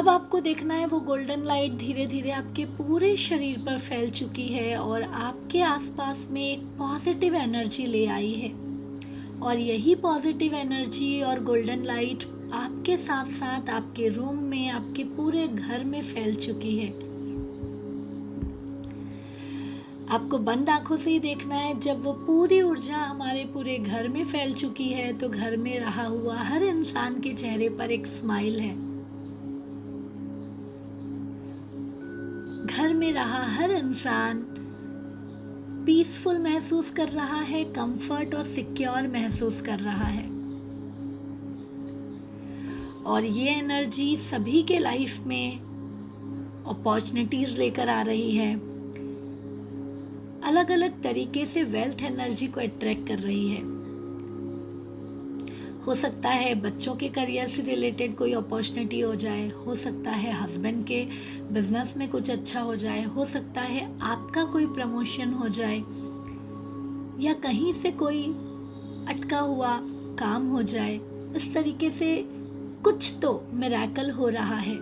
अब आपको देखना है वो गोल्डन लाइट धीरे धीरे आपके पूरे शरीर पर फैल चुकी है और आपके आसपास में एक पॉजिटिव एनर्जी ले आई है। और यही पॉजिटिव एनर्जी और गोल्डन लाइट आपके साथ साथ आपके रूम में, आपके पूरे घर में फैल चुकी है। आपको बंद आंखों से ही देखना है, जब वो पूरी ऊर्जा हमारे पूरे घर में फैल चुकी है तो घर में रहा हुआ हर इंसान के चेहरे पर एक स्माइल है। घर में रहा हर इंसान पीसफुल महसूस कर रहा है, कंफर्ट और सिक्योर महसूस कर रहा है। और ये एनर्जी सभी के लाइफ में अपॉर्चुनिटीज लेकर आ रही है, अलग अलग तरीके से वेल्थ एनर्जी को अट्रैक्ट कर रही है। हो सकता है बच्चों के करियर से रिलेटेड कोई अपॉर्चुनिटी हो जाए, हो सकता है हस्बैंड के बिजनेस में कुछ अच्छा हो जाए, हो सकता है आपका कोई प्रमोशन हो जाए, या कहीं से कोई अटका हुआ काम हो जाए। इस तरीके से कुछ तो मिरेकल हो रहा है।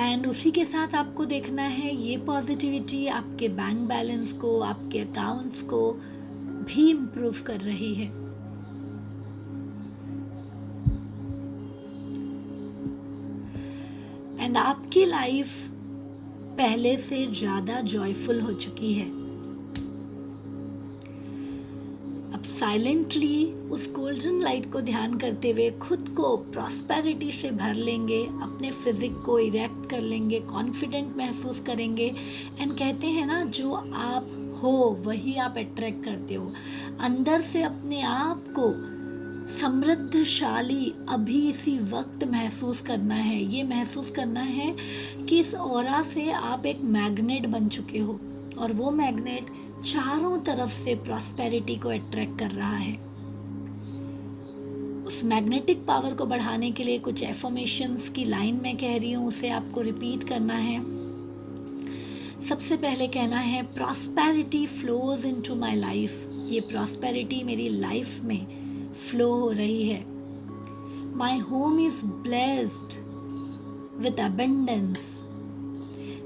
एंड उसी के साथ आपको देखना है ये पॉजिटिविटी आपके बैंक बैलेंस को, आपके अकाउंट्स को भी इम्प्रूव कर रही है। एंड आपकी लाइफ पहले से ज्यादा जॉयफुल हो चुकी है। अब साइलेंटली उस गोल्डन लाइट को ध्यान करते हुए खुद को प्रॉस्पेरिटी से भर लेंगे, अपने फिजिक को इरेक्ट कर लेंगे, कॉन्फिडेंट महसूस करेंगे। एंड कहते हैं ना, जो आप हो वही आप अट्रैक्ट करते हो। अंदर से अपने आप को समृद्धशाली अभी इसी वक्त महसूस करना है। ये महसूस करना है कि इस ऑरा से आप एक मैग्नेट बन चुके हो और वो मैग्नेट चारों तरफ से प्रॉस्पेरिटी को अट्रैक्ट कर रहा है। उस मैग्नेटिक पावर को बढ़ाने के लिए कुछ एफर्मेशंस की लाइन मैं कह रही हूँ, उसे आपको रिपीट करना है। सबसे पहले कहना है, prosperity flows into my life. ये प्रॉस्पेरिटी मेरी लाइफ में फ्लो हो रही है। My home is blessed with abundance.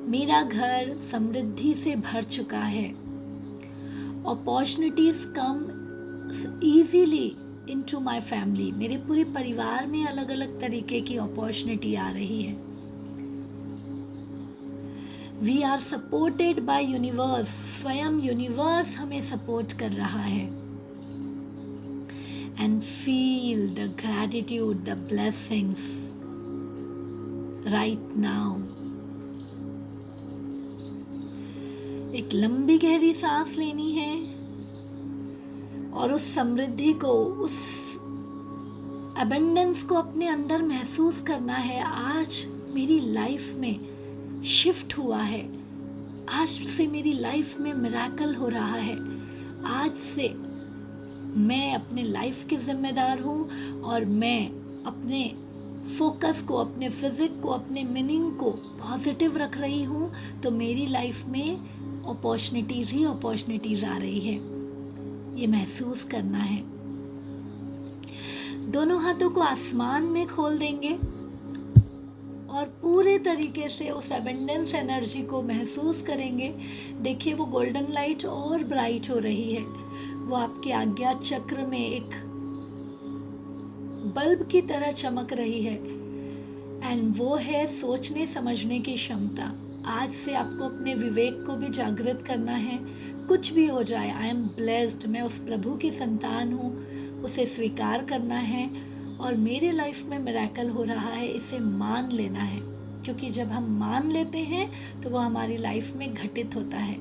मेरा घर समृद्धि से भर चुका है। Opportunities come easily into my family. मेरे पूरे परिवार में अलग अलग तरीके की अपॉर्चुनिटी आ रही है। We are supported by universe. स्वयं यूनिवर्स हमें सपोर्ट कर रहा है। And feel the gratitude, the blessings right now. एक लंबी गहरी सांस लेनी है और उस समृद्धि को, उस अबंडेंस को अपने अंदर महसूस करना है। आज मेरी लाइफ में शिफ्ट हुआ है। आज से मेरी लाइफ में मिरेकल हो रहा है। आज से मैं अपने लाइफ की जिम्मेदार हूँ और मैं अपने फोकस को, अपने फिजिक को, अपने मीनिंग को पॉजिटिव रख रही हूँ। तो मेरी लाइफ में अपॉर्चुनिटीज ही अपॉर्चुनिटीज आ रही है। ये महसूस करना है। दोनों हाथों को आसमान में खोल देंगे और पूरे तरीके से उस अबंडेंस एनर्जी को महसूस करेंगे। देखिए वो गोल्डन लाइट और ब्राइट हो रही है। वो आपके आज्ञा चक्र में एक बल्ब की तरह चमक रही है। एंड वो है सोचने समझने की क्षमता। आज से आपको अपने विवेक को भी जागृत करना है। कुछ भी हो जाए, आई एम ब्लेस्ड, मैं उस प्रभु की संतान हूँ, उसे स्वीकार करना है और मेरे लाइफ में मिरेकल हो रहा है, इसे मान लेना है। क्योंकि जब हम मान लेते हैं तो वो हमारी लाइफ में घटित होता है।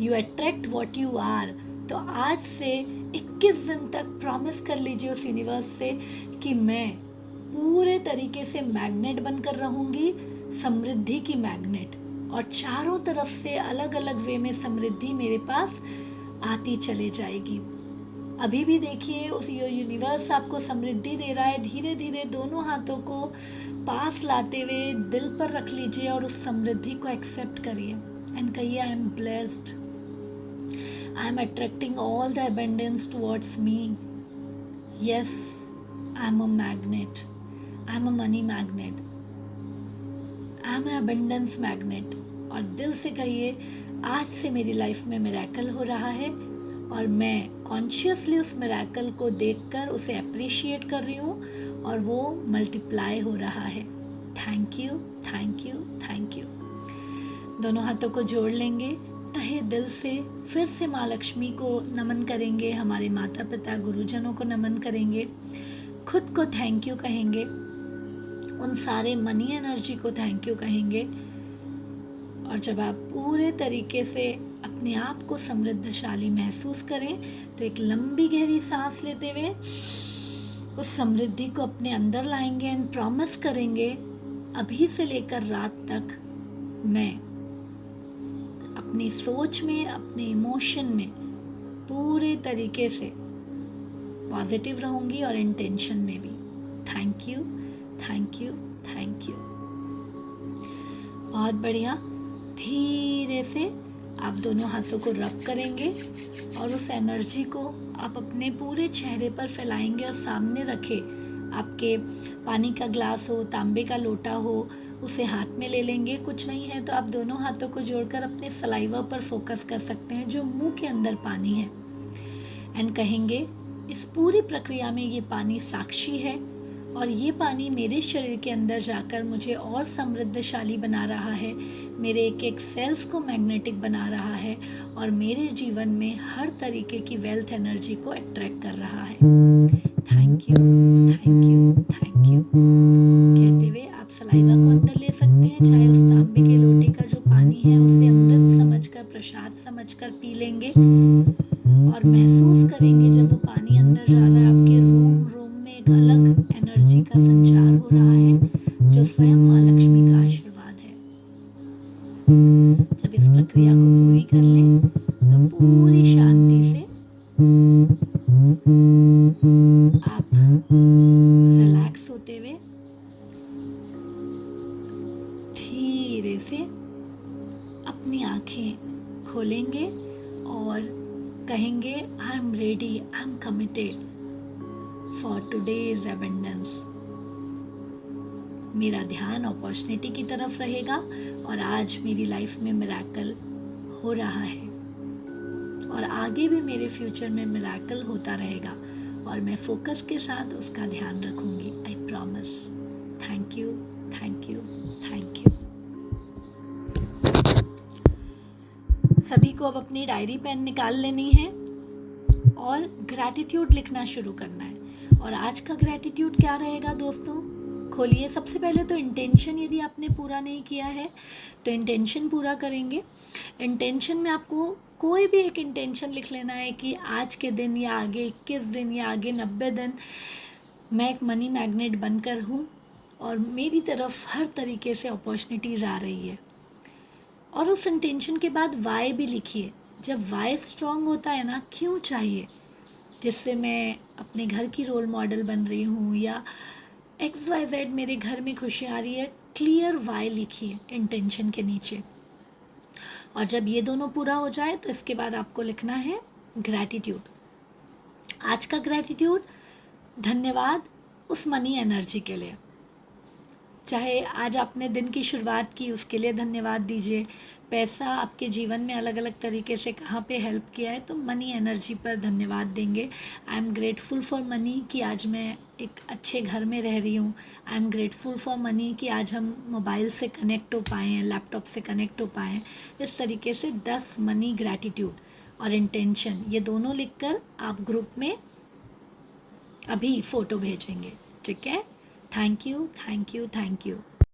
You attract what you are. तो आज से 21 दिन तक प्रॉमिस कर लीजिए उस यूनिवर्स से कि मैं पूरे तरीके से मैग्नेट बनकर रहूँगी, समृद्धि की मैग्नेट, और चारों तरफ से अलग अलग वे में समृद्धि मेरे पास आती चले जाएगी। अभी भी देखिए उस यूनिवर्स आपको समृद्धि दे रहा है। धीरे धीरे दोनों हाथों को पास लाते हुए दिल पर रख लीजिए और उस समृद्धि को एक्सेप्ट करिए एंड कहिए, I am blessed, I am attracting all the abundance towards me. Yes, I am a magnet, I am a money magnet, I am a abundance magnet. और दिल से कहिए, आज से मेरी लाइफ में मिरेकल हो रहा है और मैं कॉन्शियसली उस मिरेकल को देखकर उसे अप्रिशिएट कर रही हूँ और वो मल्टीप्लाई हो रहा है। Thank you, thank you, thank you. दोनों हाथों को जोड़ लेंगे, तहे दिल से फिर से माँ लक्ष्मी को नमन करेंगे, हमारे माता पिता गुरुजनों को नमन करेंगे, खुद को थैंक यू कहेंगे, उन सारे मनी एनर्जी को थैंक यू कहेंगे। और जब आप पूरे तरीके से अपने आप को समृद्धशाली महसूस करें तो एक लंबी गहरी सांस लेते हुए उस समृद्धि को अपने अंदर लाएंगे एंड प्रॉमिस करेंगे, अभी से लेकर रात तक मैं अपनी सोच में, अपने इमोशन में पूरे तरीके से पॉजिटिव रहूंगी और इंटेंशन में भी। Thank you, thank you, thank you. बहुत बढ़िया। धीरे से आप दोनों हाथों को रब करेंगे और उस एनर्जी को आप अपने पूरे चेहरे पर फैलाएंगे और सामने रखें। आपके पानी का ग्लास हो, तांबे का लोटा हो, उसे हाथ में ले लेंगे। कुछ नहीं है तो आप दोनों हाथों को जोड़कर अपने सलाइवा पर फोकस कर सकते हैं जो मुंह के अंदर पानी है, एंड कहेंगे, इस पूरी प्रक्रिया में ये पानी साक्षी है और ये पानी मेरे शरीर के अंदर जाकर मुझे और समृद्धशाली बना रहा है, मेरे एक एक सेल्स को मैग्नेटिक बना रहा है और मेरे जीवन में हर तरीके की वेल्थ एनर्जी को अट्रैक्ट कर रहा है। Thank you, thank you, thank you कहते हुए आप सलाइवा को अंदर ले सकते हैं, चाहे उस तांबे के लोटे का जो पानी है उसे अमृत समझकर, प्रसाद समझकर पी लेंगे और महसूस करेंगे जब वो पानी अंदर जा रहा है, आपके रोम में एक अलग एनर्जी का संचार हो रहा है जो स्वयं माँ लक्ष्मी का आशीर्वाद है। जब इस प्रक्रिया को पूरी कर लें तो पूरी शांति से आप रिलैक्स होते हुए धीरे से अपनी आंखें खोलेंगे और कहेंगे, I am ready, I am committed for today's abundance. मेरा ध्यान अपॉर्चुनिटी की तरफ रहेगा और आज मेरी लाइफ में मिरेकल हो रहा है और आगे भी मेरे फ्यूचर में मिरेकल होता रहेगा और मैं फोकस के साथ उसका ध्यान रखूंगी। I promise. Thank you, thank you, thank you. सभी को अब अपनी डायरी पेन निकाल लेनी है और ग्रैटिट्यूड लिखना शुरू करना है। और आज का ग्रैटिट्यूड क्या रहेगा दोस्तों? खोलिए। सबसे पहले तो इंटेंशन, यदि आपने पूरा नहीं किया है तो इंटेंशन पूरा करेंगे। इंटेंशन में आपको कोई भी एक इंटेंशन लिख लेना है कि आज के दिन या आगे 21 दिन या आगे 90 दिन मैं एक मनी मैग्नेट बनकर हूँ और मेरी तरफ हर तरीके से अपॉर्चुनिटीज़ आ रही है। और उस इंटेंशन के बाद वाई भी लिखिए। जब वाई स्ट्रांग होता है ना, क्यों चाहिए, जिससे मैं अपने घर की रोल मॉडल बन रही हूँ या XYZ मेरे घर में खुशी आ रही है, क्लियर वाई लिखिए इंटेंशन के नीचे। और जब ये दोनों पूरा हो जाए तो इसके बाद आपको लिखना है ग्रैटिट्यूड। आज का ग्रैटिट्यूड, धन्यवाद उस मनी एनर्जी के लिए। चाहे आज आपने दिन की शुरुआत की उसके लिए धन्यवाद दीजिए। पैसा आपके जीवन में अलग अलग तरीके से कहाँ पे हेल्प किया है तो मनी एनर्जी पर धन्यवाद देंगे। I am grateful for money कि आज मैं एक अच्छे घर में रह रही हूँ। I am grateful for money कि आज हम मोबाइल से कनेक्ट हो पाए हैं, लैपटॉप से कनेक्ट हो पाए हैं। इस तरीके से 10 मनी, ग्रैटिट्यूड और इंटेंशन, ये दोनों लिखकर आप ग्रुप में अभी फ़ोटो भेजेंगे। ठीक है? Thank you, thank you, thank you.